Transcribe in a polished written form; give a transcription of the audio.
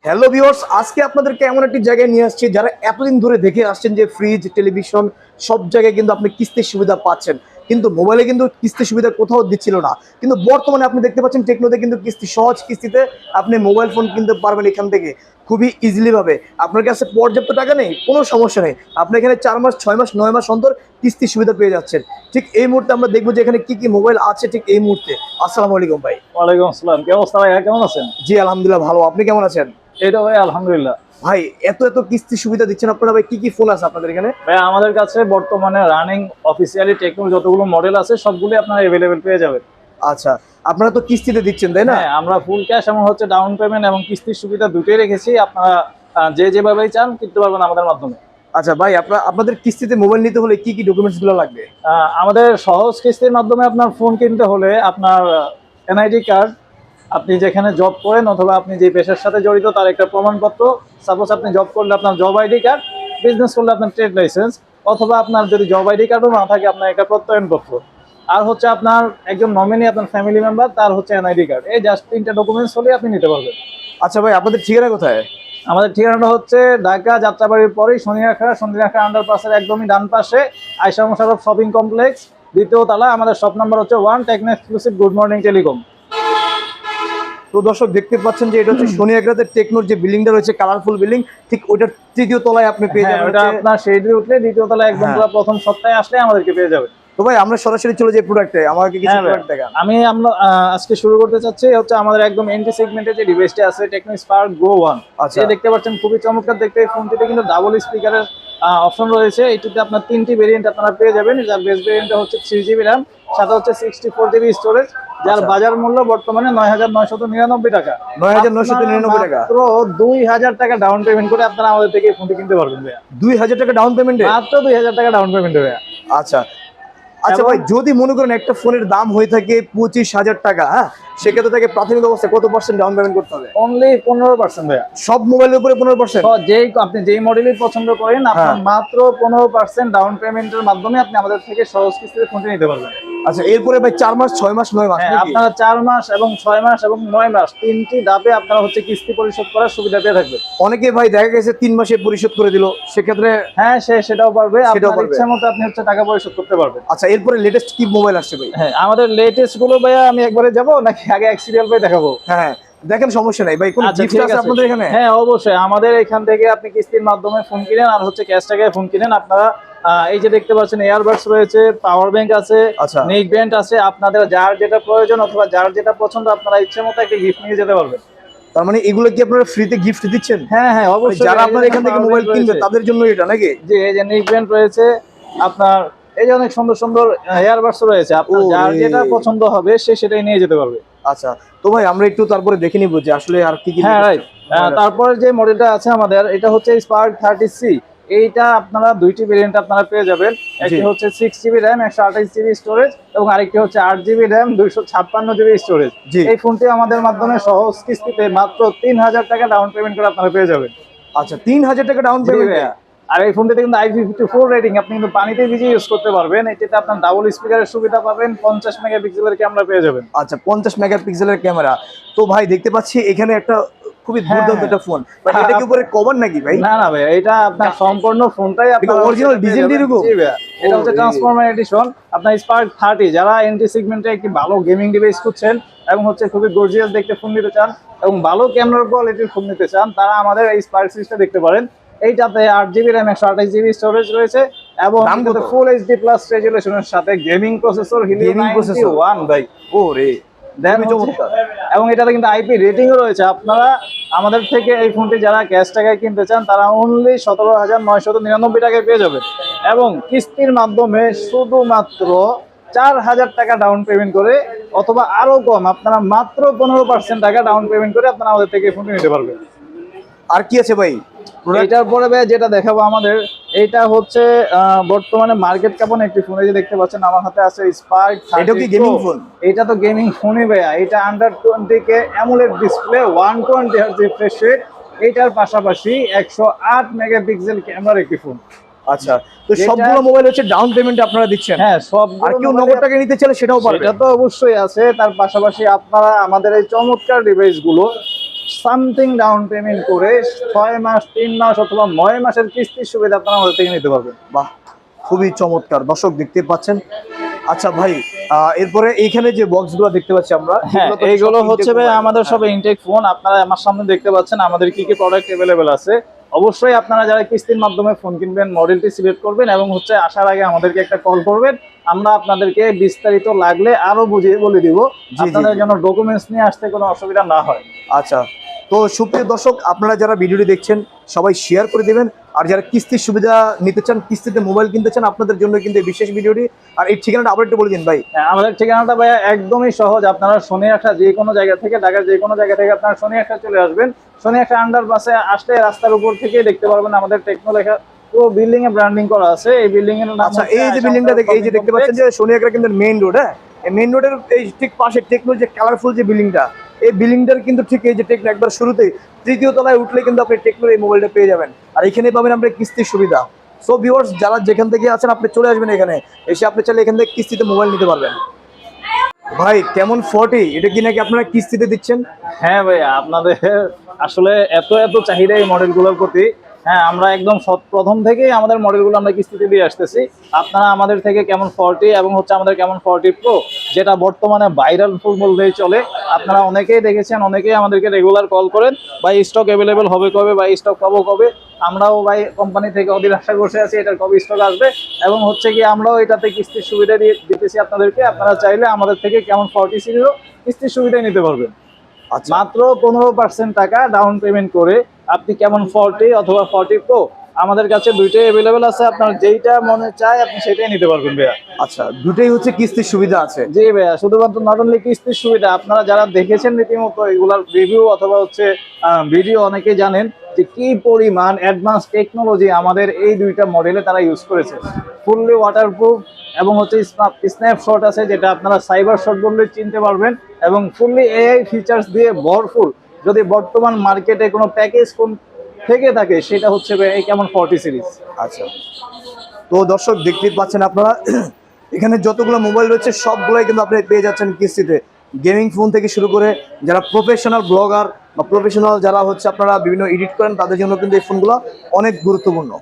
Hello viewers, আজকে আপনাদেরকে এমন একটি জায়গায় নিয়ে আসছি যারা এতদিন ধরে দেখে আসছেন যে ফ্রিজ, টেলিভিশন সব জায়গায় কিন্তু আপনি কিস্তির সুবিধা পাচ্ছেন, কিন্তু মোবাইলে কিন্তু কিস্তির সুবিধা কোথাও দিচ্ছিল না। কিন্তু বর্তমানে আপনি দেখতে পাচ্ছেন টেকনোতে কিন্তু কিস্তি সহজ কিস্তিতে আপনি মোবাইল ফোন কিনতে পারবেন এখান থেকে খুবই ইজিলি ভাবে। আপনার কাছে পর্যাপ্ত টাকা নেই, কোনো সমস্যা নেই, আপনি এখানে 4 মাস 6 মাস 9 মাস অন্তর কিস্তির সুবিধা পেয়ে যাচ্ছেন। ঠিক এই মুহূর্তে আমরা দেখবো যে এখানে কি কি মোবাইল আছে ঠিক এই মুহূর্তে। আসসালামু আলাইকুম ভাই। ওয়ালাইকুম আসসালাম। কি অবস্থা ভাই? কেমন আছেন? জি আলহামদুলিল্লাহ ভালো, আপনি কেমন আছেন? এই তো ভাই আলহামদুলিল্লাহ। ভাই এত এত কিস্তি সুবিধা দিচ্ছেন আপনারা, ভাই কি কি ফোন আছে আপনাদের এখানে? ভাই আমাদের কাছে বর্তমানে রানিং অফিসিয়ালি টেকনোর যতগুলো মডেল আছে সবগুলো আপনারা अवेलेबल পেয়ে যাবেন। আচ্ছা, আপনারা তো কিস্তিতে দিচ্ছেন তাই না? হ্যাঁ, আমরা ফুল ক্যাশ এবং হচ্ছে ডাউন পেমেন্ট এবং কিস্তির সুবিধা দুটোই রেখেছি। আপনারা যে যেভাবেই চান কিনতে পারবেন আমাদের মাধ্যমে। আচ্ছা ভাই, আপনাদের কিস্তিতে মোবাইল নিতে হলে কি কি ডকুমেন্টস গুলো লাগবে? আমাদের সহজ কিস্তির মাধ্যমে আপনার ফোন কিনতে হলে আপনার এনআইডি কার্ড, আপনি যেখানে জব করেন অথবা আপনি যে পেশার সাথে জড়িত তার একটা প্রমাণপত্র, সাপোজ আপনি জব করলে আপনার জব আইডি কার্ড, বিজনেস করলে আপনার ট্রেড লাইসেন্স, অথবা আপনার যদি জব আইডি কার্ডও না থাকে আপনার একটা প্রত্যয়নপত্র, আর হচ্ছে আপনার একজন নমিনি আপনার ফ্যামিলি মেম্বার তার হচ্ছে এনআইডি কার্ড। এই জাস্ট তিনটা ডকুমেন্টস হলে আপনি নিতে পারবেন। আচ্ছা ভাই, আপনাদের ঠিকানা কোথায়? আমাদের ঠিকানাটা হচ্ছে ঢাকা যাত্রাবাড়ির পরেই শনিরাখা আন্ডারপাসের একদমই ডান পাশে আয়শা মোশাররফ শপিং কমপ্লেক্স, দ্বিতীয় তলা। আমাদের শপ নাম্বার হচ্ছে 1 techno exclusive good morning telecom. তো দর্শক দেখতে পাচ্ছেন যে এটা হচ্ছে সোনিয়াগ্রাদের টেকনোর যে বিল্ডিংটা রয়েছে, কালারফুল বিল্ডিং, ঠিক ওইটার তৃতীয় তলায় আপনি পেয়ে যাবেন। ওটা আপনার সিঁড়ি উঠলে দ্বিতীয় তলা একদম পুরো প্রথম সপ্তাহে আসলে আমাদেরকে পেয়ে যাবে। তো ভাই আমরা সরাসরি চলে যাই প্রোডাক্টে, আমাকে কিছু প্রোডাক্ট দেখান। আমরা আজকে শুরু করতে চাচ্ছি হচ্ছে আমাদের একদম এন্ট্রি সেগমেন্টে যে ডিভাইসটা আছে টেকনো স্পার্ক গো 1। আচ্ছা, এই দেখতে পাচ্ছেন খুবই চমৎকার দেখতে। এই ফোনটিতে কিন্তু ডাবল স্পিকারের অপশন রয়েছে। এটিতে আপনার তিনটি ভেরিয়েন্ট আপনারা পেয়ে যাবেন। যার বেস ভেরিয়েন্টটা হচ্ছে 3GB RAM, সাথে হচ্ছে 64GB স্টোরেজ, যার বাজার মূল্য বর্তমানে 9999 টাকা। 9999 টাকা, মাত্র 2000 টাকা ডাউন পেমেন্ট করে আপনারা আমাদের থেকে এই ফোনটি কিনতে পারবেন ভাইয়া। 2000 টাকা ডাউন পেমেন্টে? মাত্র 2000 টাকা ডাউন পেমেন্টে ভাইয়া। আচ্ছা আচ্ছা ভাই, যদি মনে করেন একটা ফোনের দাম হয়ে থাকে 25,000 টাকা, হ্যাঁ, সেক্ষেত্রে তাকে প্রাথমিক অবস্থায় কত % ডাউন পেমেন্ট করতে হবে? অনলি 15% ভাইয়া। সব মোবাইলের উপরে 15%? আপনি যেই মডেলই পছন্দ করেন আপনার মাত্র 15% ডাউন পেমেন্টের মাধ্যমে আপনি আমাদের থেকে সহজ কিস্তিতে ফোনটি নিতে পারবেন। আচ্ছা, এরপরে ভাই 4 মাস 6 মাস 9 মাস আপনারা 4 মাস এবং 6 মাস এবং 9 মাস তিনটি ধাপে আপনারা হচ্ছে কিস্তি পরিশোধ করার সুবিধা পেয়ে থাকবেন। অনেকে ভাই দেখা গেছে 3 মাসে পরিশোধ করে দিল, সেক্ষেত্রে? হ্যাঁ, সেটাও পারবে। আপনার ইচ্ছা মতো আপনি হচ্ছে টাকা পরিশোধ করতে পারবেন। আচ্ছা, এরপরে লেটেস্ট কি মোবাইল আসছে ভাই? হ্যাঁ, আমাদের লেটেস্ট গুলো ভাইয়া আমি একবারে যাব নাকি আগে এক সিরিয়াল ভাই দেখাবো? হ্যাঁ দেখেন, সমস্যা নাই ভাই। কোন গিফট আছে আপনাদের এখানে? হ্যাঁ অবশ্যই, আমাদের এখান থেকে আপনি কিস্তির মাধ্যমে ফোন কিনেন আর হচ্ছে ক্যাশ টাকায় ফোন কিনেন আপনারা। এই যে দেখতে পাচ্ছেন এয়ারবাডস রয়েছে, পাওয়ার ব্যাংক আছে, নেক ব্যান্ড আছে। আপনাদের যার যেটা প্রয়োজন অথবা যার যেটা পছন্দ আপনারা ইচ্ছে মতো একটা গিফট নিয়ে যেতে পারবেন। তার মানে এগুলো কি আপনারা ফ্রিতে গিফট দিচ্ছেন? হ্যাঁ হ্যাঁ অবশ্যই, যারা আপনারা এখান থেকে মোবাইল কিনবে তাদের জন্য এটা নাকি? জি, এই যে নেক ব্যান্ড রয়েছে আপনার, এই যে অনেক সুন্দর সুন্দর এয়ারবাডস রয়েছে। আপনার যার যেটা পছন্দ হবে সে সেটাই নিয়ে যেতে পারবে। আচ্ছা, তো ভাই আমরা একটু তারপরে দেখে নিব যে আসলে আর কি কি। হ্যাঁ রাইট। তারপরে যে মডেলটা আছে আমাদের, এটা হচ্ছে স্পার্ক 30C। এইটা আপনারা দুইটি ভেরিয়েন্ট আপনারা পেয়ে যাবেন। একটি হচ্ছে 6GB RAM 128GB স্টোরেজ এবং আরেকটি হচ্ছে 8GB RAM 256GB স্টোরেজ। এই ফোনটি আমাদের মাধ্যমে সহজ কিস্তিতে মাত্র 3000 টাকা ডাউন পেমেন্ট করে আপনারা পেয়ে যাবেন। আচ্ছা, 3000 টাকা ডাউন পেমেন্ট? আর এই ফোনটিতে কিন্তু IP54 রেটিং, আপনি কিন্তু পানিতে ভিজিয়ে ইউজ করতে পারবেন। এটাতে আপনার ডাবল স্পিকারের সুবিধা পাবেন, 50 মেগাপিক্সেলের ক্যামেরা পেয়ে যাবেন। আচ্ছা, 50 মেগাপিক্সেলের ক্যামেরা। তো ভাই দেখতে পাচ্ছি এখানে একটা খুবই দুর্দান্ত একটা ফোন। এটা কি উপরে কভার নাকি ভাই? না না ভাই, এটা আপনার সম্পূর্ণ ফোনটাই আপনার অরিজিনাল ডিজাইন এরকম? জি ভাই, এটা হচ্ছে ট্রান্সফরমার এডিশন। আপনার স্পার্ক 30 যারা এন্ট্রি সেগমেন্টে একটি ভালো গেমিং ডিভাইস খুঁজছেন এবং হচ্ছে খুবই গর্জিয়াস দেখতে ফোন নিতে চান এবং ভালো ক্যামেরার কোয়ালিটির ফোন নিতে চান, তারা আমাদের এই স্পার্ক সিরিজটা দেখতে পারেন। এইটাতে 8GB RAM 128GB স্টোরেজ রয়েছে এবং ফুল HD প্লাস রেজুলেশনের সাথে গেমিং প্রসেসর Helio 91 ভাই। ওরে এবং এটাতে কিন্তু আইপি রেটিংও রয়েছে। আপনারা আমাদের থেকে এই ফোনটি যারা ক্যাশ টাকায় কিনতে চান তারা অনলি 17,999 টাকায় পেয়ে যাবেন এবং কিস্তির মাধ্যমে শুধুমাত্র 4000 টাকা ডাউন পেমেন্ট করে অথবা আরো কম আপনারা মাত্র 15% টাকা ডাউন পেমেন্ট করে আপনারা আমাদের থেকে ফোনটি নিতে পারবেন। আর কি আছে ভাই? এটার পরে ভাই যেটা দেখাবো আমাদের, এইটা হচ্ছে বর্তমানে মার্কেট কাঁপানো একটি ফোন। এই যে দেখতে পাচ্ছেন আমার হাতে আছে স্পার্ক। এটা কি গেমিং ফোন? এটা তো গেমিং ফোনই ভাইয়া। এটা under 20K AMOLED display, 120 Hz refresh rate, এইটার পাশাপাশি 108 মেগাপিক্সেল ক্যামেরার একটি ফোন। আচ্ছা, তো সবগুলো মোবাইল হচ্ছে ডাউন পেমেন্ট আপনারা দিচ্ছেন? হ্যাঁ, সব। আর কেউ নগদ টাকা নিতে চাইলে সেটাও পারবে? এটা তো অবশ্যই আছে। তার পাশাপাশি আপনারা আমাদের এই চমৎকার ডিভাইসগুলো সামথিং ডাউন পেমেন্ট করে 6 মাস, 3 মাস অথবা 9 মাসের কিস্তির সুবিধা আপনারা আমাদের থেকে নিতে পারবেন। বাহ, খুবই চমৎকার দর্শক, দেখতে পাচ্ছেন। আচ্ছা ভাই, এরপরে এইখানে যে বক্সগুলো দেখতে পাচ্ছি আমরা, হ্যাঁ, এগুলো তো এইগুলো সব হচ্ছে intake ভাই mobile। আমাদের সব ইনটেক ফোন। আপনারা আমার সামনে দেখতে পাচ্ছেন আমাদের কি কি প্রোডাক্ট অ্যাভেলেবেল আছে। অবশ্যই আপনারা যারা কিস্তির মাধ্যমে ফোন কিনবেন মডেলটি সিলেক্ট করবেন এবং হচ্ছে আসার আগে আমাদেরকে একটা কল করবেন। আমরা আপনাদেরকে বিস্তারিত লাগলে আরো বুঝিয়ে বলে দিব, জি, আপনাদের জি। জন্য ডকুমেন্টস নিয়ে আসতে কোনো অসুবিধা না হয়। আচ্ছা, তো সুপ্রিয় দর্শক, আপনারা যারা ভিডিওটি দেখছেন সবাই শেয়ার করে দিবেন। আর যারা কিস্তির সুবিধা নিতে চান, কিস্তিতে মোবাইল কিনতে চান, আপনাদের জন্য কিন্তু এই বিশেষ ভিডিওটি। আর এই ঠিকানাটা আবার একটু বলে দিন ভাই। হ্যাঁ, আমাদের ঠিকানাটা ভাইয়া একদমই সহজ। আপনারা শনিয়াখা যে কোনো জায়গা থেকে, ঢাকার যে কোনো জায়গা থেকে আপনারা শনিয়াখা চলে আসবেন। শনিয়াখা আন্ডারপাসে আসলে রাস্তার উপর থেকে দেখতে পারবেন আমাদের টেকনো লেখা পুরো বিল্ডিং এ ব্র্যান্ডিং করা আছে। এই বিল্ডিং এর নাম আচ্ছা, হচ্ছে এই যে আশা বিল্ডিংটা মোটরস এই যে দেখতে পাচ্ছেন যে সোনিয়াগ্রা কিন্তু মেইন রোড, হ্যাঁ, এই মেইন রোডের এই ঠিক পাশে টেকনো যে কালারফুল যে বিল্ডিংটা, এই বিল্ডিংটার কিন্তু ঠিক এই যে টেকনো একবার শুরুতেই তৃতীয় তলায় উঠলে কিন্তু আপনি টেকনোর এই মোবাইলটা পেয়ে যাবেন। আর এখানে পাবেন আপনি কিস্তির সুবিধা। সো ভিউয়ার্স, যারা যেখান থেকে আছেন আপনি চলে আসবেন এখানে, এসে আপনি চাইলে এখান থেকে কিস্তিতে মোবাইল নিতে পারবেন। ভাই, কেমন 40 এটা কি নাকি আপনারা কিস্তিতে দিচ্ছেন? হ্যাঁ ভাইয়া, আপনাদের আসলে এত এত চাহিদা এই মডেলগুলোর প্রতি। হ্যাঁ, আমরা একদম প্রথম থেকেই আমাদের মডেলগুলো আমরা কিস্তিতে দিয়ে আসতেছি। আপনারা আমাদের থেকে কেমন 40 এবং হচ্ছে আমাদের কেমন 40 প্রো, যেটা বর্তমানে ভাইরাল ফুল বললেই চলে। আপনারা অনেকেই দেখেছেন, অনেকেই আমাদেরকে রেগুলার কল করেন, ভাই স্টক অ্যাভেলেবেল হবে কবে, ভাই স্টক পাবো কবে। আমরাও ভাই কোম্পানি থেকে অধীর আশা করতে আছি এটার কবে স্টক আসবে, এবং হচ্ছে কি আমরাও এটাতে কিস্তির সুবিধা দিয়ে দিতেছি আপনাদেরকে। আপনারা চাইলে আমাদের থেকে কেমন 40 সিরিজও কিস্তির সুবিধাই নিতে পারবেন। আচ্ছা, মাত্র 15% টাকা ডাউন পেমেন্ট করে আপনি কেমন 40 অথবা 40 প্রো আমাদের কাছে দুইটাই অ্যাভেলেবেল আছে। আপনার যেইটা মনে চায় আপনি সেটাই নিতে পারবেন ভাইয়া। আচ্ছা, দুটোই হচ্ছে কিস্তির সুবিধা আছে। জি ভাইয়া, শুধুমাত্র নট অনলি কিস্তির সুবিধা, আপনারা যারা দেখেছেন রীতিমতো এগুলার রিভিউ অথবা হচ্ছে ভিডিও, অনেকেই জানেন যে কি পরিমাণ অ্যাডভান্স টেকনোলজি আমাদের এই দুইটা মডেলে তারা ইউজ করেছে। ফুললি ওয়াটারপ্রুফ এবং হচ্ছে স্ন্যাপশট আছে, যেটা আপনারা সাইবার শট বললে চিনতে পারবেন, এবং ফুললি এআই ফিচার্স দিয়ে ভরপুর। যদি বর্তমান মার্কেটে কোনো প্যাকেজ ফোন থেকে থাকে সেটা হচ্ছে এই কেমন 40 সিরিজ। আচ্ছা, তো দর্শক দেখতেই পাচ্ছেন আপনারা, এখানে যতগুলো মোবাইল রয়েছে সবগুলাই কিন্তু আপনি পেয়ে যাচ্ছেন কিস্তিতে। গেমিং ফোন থেকে শুরু করে যারা প্রফেশনাল ব্লগার বা প্রফেশনাল যারা হচ্ছে আপনারা বিভিন্ন এডিট করেন, তাদের জন্য কিন্তু এই ফোনগুলো অনেক গুরুত্বপূর্ণ।